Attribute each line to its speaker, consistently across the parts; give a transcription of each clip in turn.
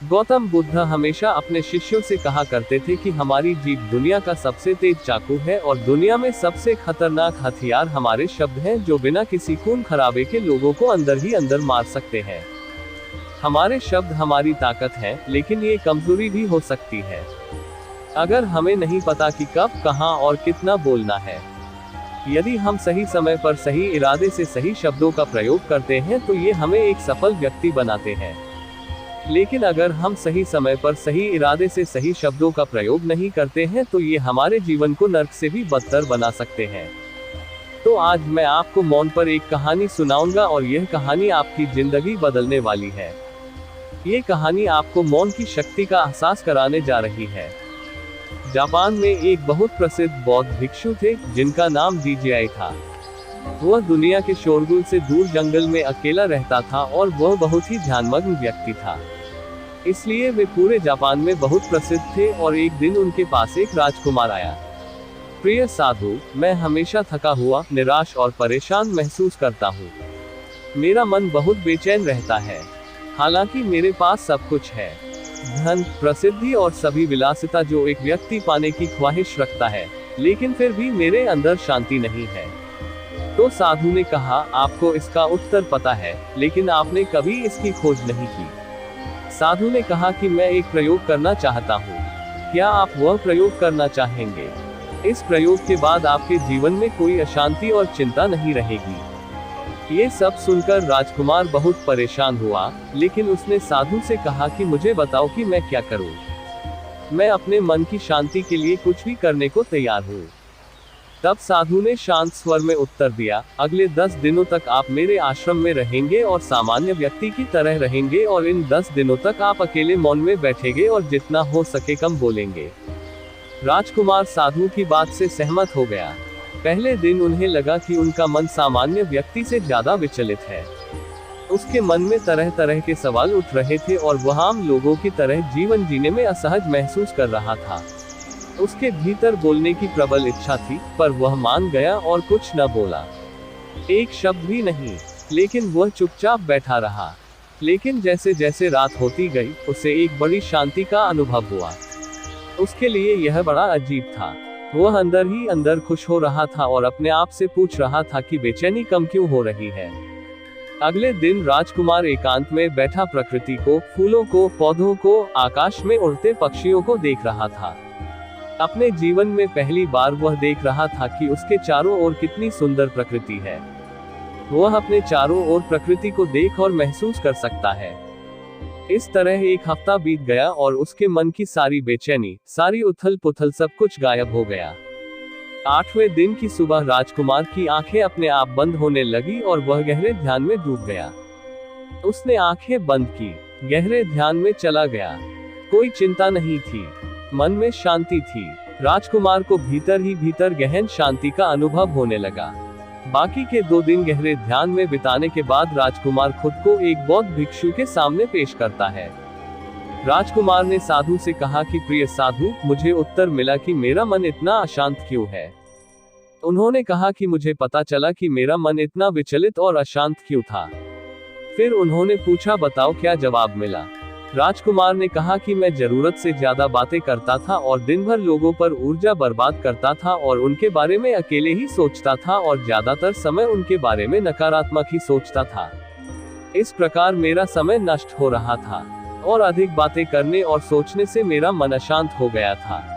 Speaker 1: गौतम बुद्ध हमेशा अपने शिष्यों से कहा करते थे कि हमारी जीभ दुनिया का सबसे तेज चाकू है और दुनिया में सबसे खतरनाक हथियार हमारे शब्द हैं, जो बिना किसी खून खराबे के लोगों को अंदर ही अंदर मार सकते हैं। हमारे शब्द हमारी ताकत है, लेकिन ये कमजोरी भी हो सकती है अगर हमें नहीं पता कि कब, कहां और कितना बोलना है। यदि हम सही समय पर सही इरादे से सही शब्दों का प्रयोग करते हैं तो ये हमें एक सफल व्यक्ति बनाते हैं। लेकिन अगर हम सही समय पर सही इरादे से सही शब्दों का प्रयोग नहीं करते हैं तो ये हमारे जीवन को नर्क से भी बदतर बना सकते हैं। तो आज मैं आपको मौन पर एक कहानी सुनाऊंगा और यह कहानी आपकी जिंदगी बदलने वाली है। ये कहानी आपको मौन की शक्ति का एहसास कराने जा रही है। जापान में एक बहुत प्रसिद्ध बौद्ध भिक्षु थे जिनका नाम जीजेआई था। वह दुनिया के शोरगुल से दूर जंगल में अकेला रहता था और वह बहुत ही ध्यानमग्न व्यक्ति था। इसलिए वे पूरे जापान में बहुत प्रसिद्ध थे और एक दिन उनके पास एक राजकुमार आया। प्रिय साधु, मैं हमेशा थका हुआ, निराश और परेशान महसूस करता हूँ। मेरा मन बहुत बेचैन रहता है। हालांकि मेरे पास सब कुछ है, धन, प्रसिद्धि और सभी विलासिता जो एक व्यक्ति पाने की ख्वाहिश रखता है, लेकिन फिर भी मेरे अंदर शांति नहीं है। तो साधु ने कहा, आपको इसका उत्तर पता है, लेकिन आपने कभी इसकी खोज नहीं की। साधु ने कहा कि मैं एक प्रयोग करना चाहता हूँ। क्या आप वह प्रयोग करना चाहेंगे? इस प्रयोग के बाद आपके जीवन में कोई अशांति और चिंता नहीं रहेगी। ये सब सुनकर राजकुमार बहुत परेशान हुआ, लेकिन उसने साधु से कहा कि मुझे बताओ कि मैं क्या करूं। मैं अपने मन की शांति के लिए कुछ भी करने को तैयार हूं। तब साधु ने शांत स्वर में उत्तर दिया, अगले 10 दिनों तक आप मेरे आश्रम में रहेंगे और सामान्य व्यक्ति की तरह रहेंगे और इन 10 दिनों तक आप अकेले मौन में बैठेंगे और जितना हो सके कम बोलेंगे। राजकुमार साधु की बात से सहमत हो गया। पहले दिन उन्हें लगा कि उनका मन सामान्य व्यक्ति से ज्यादा विचलित है। उसके मन में तरह तरह के सवाल उठ रहे थे और वह आम लोगों की तरह जीवन जीने में असहज महसूस कर रहा था। उसके भीतर बोलने की प्रबल इच्छा थी, पर वह मान गया और कुछ न बोला, एक शब्द भी नहीं। लेकिन वह चुपचाप बैठा रहा। लेकिन जैसे जैसे रात होती गई, उसे एक बड़ी शांति का अनुभव हुआ। उसके लिए यह बड़ा अजीब था। वह अंदर ही अंदर खुश हो रहा था और अपने आप से पूछ रहा था कि बेचैनी कम क्यों हो रही है। अगले दिन राजकुमार एकांत में बैठा प्रकृति को, फूलों को, पौधों को, आकाश में उड़ते पक्षियों को देख रहा था। अपने जीवन में पहली बार वह देख रहा था कि उसके चारों ओर कितनी सुंदर प्रकृति है। वह अपने चारों ओर प्रकृति को देख और महसूस कर सकता है। इस तरह एक हफ्ता बीत गया और उसके मन की सारी बेचैनी, सारी उथल पुथल, सब कुछ गायब हो गया। 8वें दिन की सुबह राजकुमार की आंखें अपने आप बंद होने लगी और वह गहरे ध्यान में डूब गया। उसने आंखें बंद की, गहरे ध्यान में चला गया। कोई चिंता नहीं थी, मन में शांति थी। राजकुमार को भीतर ही भीतर गहन शांति का अनुभव होने लगा। बाकी के 2 दिन गहरे ध्यान में बिताने के बाद राजकुमार खुद को एक बौद्ध भिक्षु के सामने पेश करता है। राजकुमार ने साधु से कहा कि प्रिय साधु, मुझे उत्तर मिला कि मेरा मन इतना अशांत क्यों है। उन्होंने कहा कि मुझे पता चला कि मेरा मन इतना विचलित और अशांत क्यों था। फिर उन्होंने पूछा, बताओ क्या जवाब मिला। राजकुमार ने कहा कि मैं जरूरत से ज्यादा बातें करता था और दिन भर लोगों पर ऊर्जा बर्बाद करता था और उनके बारे में अकेले ही सोचता था और ज्यादातर समय उनके बारे में नकारात्मक ही सोचता था। इस प्रकार मेरा समय नष्ट हो रहा था और अधिक बातें करने और सोचने से मेरा मन अशांत हो गया था।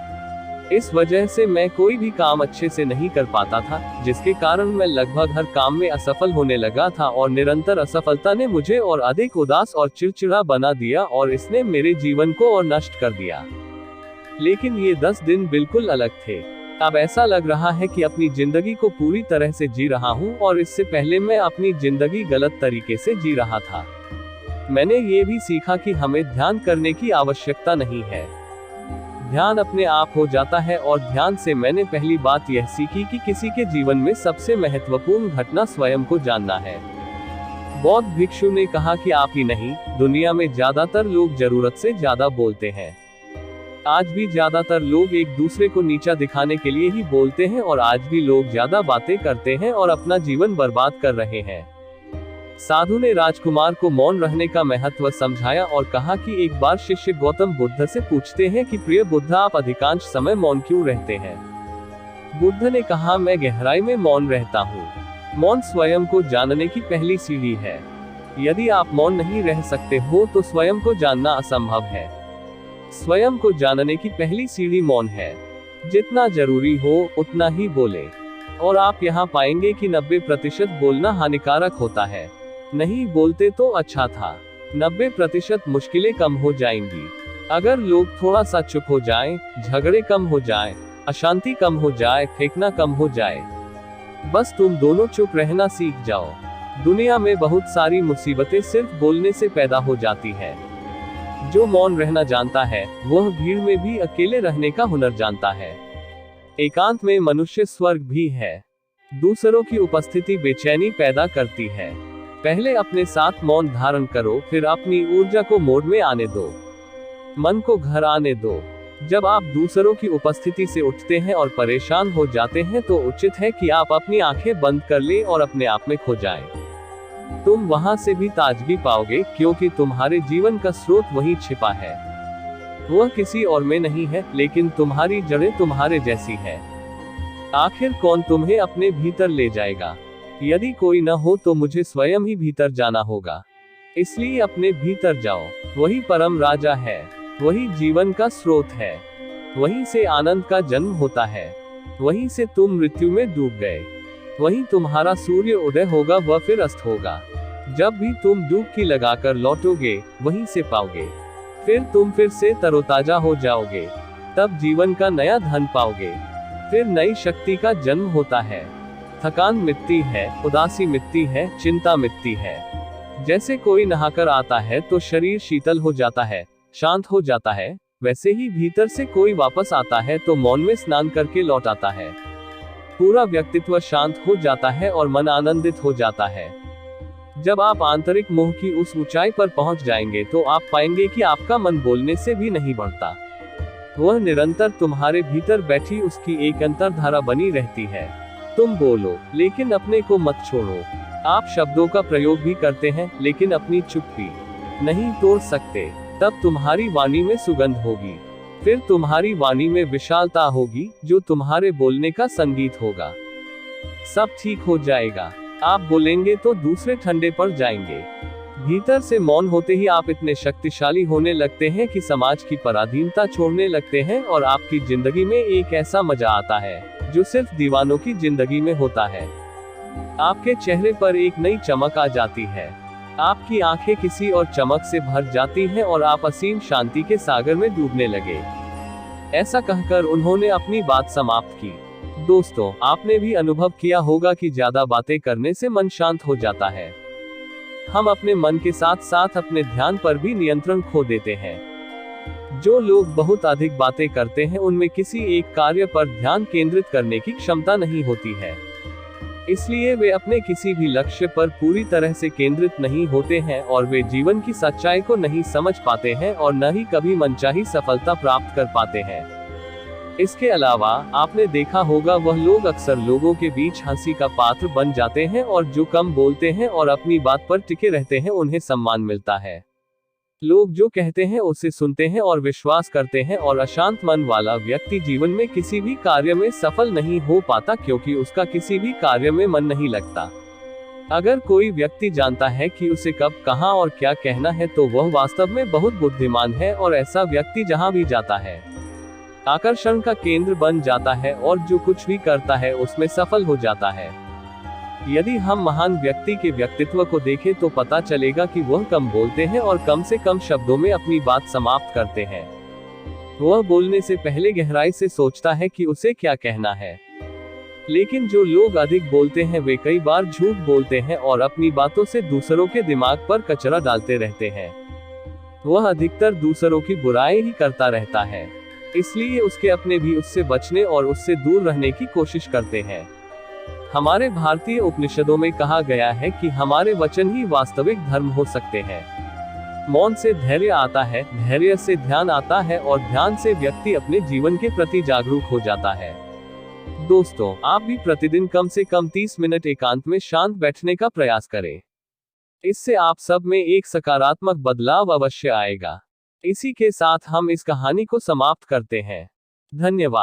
Speaker 1: इस वजह से मैं कोई भी काम अच्छे से नहीं कर पाता था, जिसके कारण मैं लगभग हर काम में असफल होने लगा था और निरंतर असफलता ने मुझे और अधिक उदास और चिड़चिड़ा बना दिया और इसने मेरे जीवन को और नष्ट कर दिया। लेकिन ये 10 दिन बिल्कुल अलग थे। अब ऐसा लग रहा है कि अपनी जिंदगी को पूरी तरह से जी रहा हूँ और इससे पहले मैं अपनी जिंदगी गलत तरीके से जी रहा था। मैंने ये भी सीखा कि हमें ध्यान करने की आवश्यकता नहीं है। ध्यान अपने आप हो जाता है और ध्यान से मैंने पहली बात यह सीखी कि किसी के जीवन में सबसे महत्वपूर्ण घटना स्वयं को जानना है। बौद्ध भिक्षु ने कहा कि आप ही नहीं, दुनिया में ज्यादातर लोग जरूरत से ज्यादा बोलते हैं। आज भी ज्यादातर लोग एक दूसरे को नीचा दिखाने के लिए ही बोलते हैं और आज भी लोग ज्यादा बातें करते हैं और अपना जीवन बर्बाद कर रहे हैं। साधु ने राजकुमार को मौन रहने का महत्व समझाया और कहा कि एक बार शिष्य गौतम बुद्ध से पूछते हैं कि प्रिय बुद्ध, आप अधिकांश समय मौन क्यों रहते हैं। बुद्ध ने कहा, मैं गहराई में मौन रहता हूँ। मौन स्वयं को जानने की पहली सीढ़ी है। यदि आप मौन नहीं रह सकते हो तो स्वयं को जानना असंभव है। स्वयं को जानने की पहली सीढ़ी मौन है। जितना जरूरी हो उतना ही बोले। और आप यहाँ पाएंगे कि 90% बोलना हानिकारक होता है। नहीं बोलते तो अच्छा था। 90% मुश्किलें कम हो जाएंगी। अगर लोग थोड़ा सा चुप हो जाएं, झगड़े कम हो जाएं, अशांति कम हो जाए, फेंकना कम हो जाए, बस तुम दोनों चुप रहना सीख जाओ। दुनिया में बहुत सारी मुसीबतें सिर्फ बोलने से पैदा हो जाती है। जो मौन रहना जानता है वह भीड़ में भी अकेले रहने का हुनर जानता है। एकांत में मनुष्य स्वर्ग भी है। दूसरों की उपस्थिति बेचैनी पैदा करती है। पहले अपने साथ मौन धारण करो, फिर अपनी ऊर्जा को मोड में आने दो, मन को घर आने दो। जब आप दूसरों की उपस्थिति से उठते हैं और परेशान हो जाते हैं तो उचित है कि आप अपनी आंखें बंद कर लें और अपने आप में खो जाएं। तुम वहां से भी ताजगी पाओगे, क्योंकि तुम्हारे जीवन का स्रोत वहीं छिपा है। वह किसी और में नहीं है, लेकिन तुम्हारी जड़ें तुम्हारे जैसी है। आखिर कौन तुम्हें अपने भीतर ले जाएगा? यदि कोई न हो तो मुझे स्वयं ही भीतर जाना होगा। इसलिए अपने भीतर जाओ। वही परम राजा है, वही जीवन का स्रोत है, वहीं से आनंद का जन्म होता है। वहीं से तुम मृत्यु में डूब गए। वहीं तुम्हारा सूर्य उदय होगा व फिर अस्त होगा। जब भी तुम डुबकी लगाकर लौटोगे वहीं से पाओगे। फिर तुम फिर से तरोताजा हो जाओगे। तब जीवन का नया धन पाओगे। फिर नई शक्ति का जन्म होता है। थकान मिटती है, उदासी मिटती है, चिंता मिटती है। जैसे कोई नहाकर आता है तो शरीर शीतल हो जाता है, शांत हो जाता है, वैसे ही भीतर से कोई वापस आता है तो मौन में स्नान करके लौट आता है। पूरा व्यक्तित्व शांत हो जाता है और मन आनंदित हो जाता है। जब आप आंतरिक मोह की उस ऊंचाई पर पहुंच जाएंगे तो आप पाएंगे कि आपका मन बोलने से भी नहीं बढ़ता। वह निरंतर तुम्हारे भीतर बैठी उसकी एक अंतर्धारा बनी रहती है। तुम बोलो, लेकिन अपने को मत छोड़ो। आप शब्दों का प्रयोग भी करते हैं, लेकिन अपनी चुप्पी नहीं तोड़ सकते। तब तुम्हारी वाणी में सुगंध होगी। फिर तुम्हारी वाणी में विशालता होगी, जो तुम्हारे बोलने का संगीत होगा। सब ठीक हो जाएगा। आप बोलेंगे तो दूसरे ठंडे पड़ जाएंगे। भीतर से मौन होते ही आप इतने शक्तिशाली होने लगते हैं कि समाज की पराधीनता छोड़ने लगते हैं और आपकी जिंदगी में एक ऐसा मजा आता है जो सिर्फ दीवानों की जिंदगी में होता है। आपके चेहरे पर एक नई चमक आ जाती है। आपकी आंखें किसी और चमक से भर जाती हैं और आप असीम शांति के सागर में डूबने लगे। ऐसा कहकर उन्होंने अपनी बात समाप्त की। दोस्तों, आपने भी अनुभव किया होगा कि ज्यादा बातें करने से मन शांत हो जाता है। हम अपने मन के साथ साथ अपने ध्यान पर भी नियंत्रण खो देते हैं। जो लोग बहुत अधिक बातें करते हैं उनमें किसी एक कार्य पर ध्यान केंद्रित करने की क्षमता नहीं होती है। इसलिए वे अपने किसी भी लक्ष्य पर पूरी तरह से केंद्रित नहीं होते हैं और वे जीवन की सच्चाई को नहीं समझ पाते हैं और न ही कभी मनचाही सफलता प्राप्त कर पाते हैं। इसके अलावा आपने देखा होगा वह लोग अक्सर लोगों के बीच हंसी का पात्र बन जाते हैं और जो कम बोलते हैं और अपनी बात पर टिके रहते हैं उन्हें सम्मान मिलता है। लोग जो कहते हैं उसे सुनते हैं और विश्वास करते हैं और अशांत मन वाला व्यक्ति जीवन में किसी भी कार्य में सफल नहीं हो पाता, क्योंकि उसका किसी भी कार्य में मन नहीं लगता। अगर कोई व्यक्ति जानता है कि उसे कब, कहां और क्या कहना है तो वह वास्तव में बहुत बुद्धिमान है और ऐसा व्यक्ति जहां भी जाता है आकर्षण का केंद्र बन जाता है और जो कुछ भी करता है उसमें सफल हो जाता है। यदि हम महान व्यक्ति के व्यक्तित्व को देखें तो पता चलेगा कि वह कम बोलते हैं और कम से कम शब्दों में अपनी बात समाप्त करते हैं। वह बोलने से पहले गहराई से सोचता है कि उसे क्या कहना है। लेकिन जो लोग अधिक बोलते हैं वे कई बार झूठ बोलते हैं और अपनी बातों से दूसरों के दिमाग पर कचरा डालते रहते हैं। वह अधिकतर दूसरों की बुराई ही करता रहता है, इसलिए उसके अपने भी उससे बचने और उससे दूर रहने की कोशिश करते हैं। हमारे भारतीय उपनिषदों में कहा गया है कि हमारे वचन ही वास्तविक धर्म हो सकते हैं। मौन से धैर्य आता है, धैर्य से ध्यान आता है और ध्यान से व्यक्ति अपने जीवन के प्रति जागरूक हो जाता है। दोस्तों, आप भी प्रतिदिन कम से कम 30 मिनट एकांत में शांत बैठने का प्रयास करें। इससे आप सब में एक सकारात्मक बदलाव अवश्य आएगा। इसी के साथ हम इस कहानी को समाप्त करते हैं। धन्यवाद।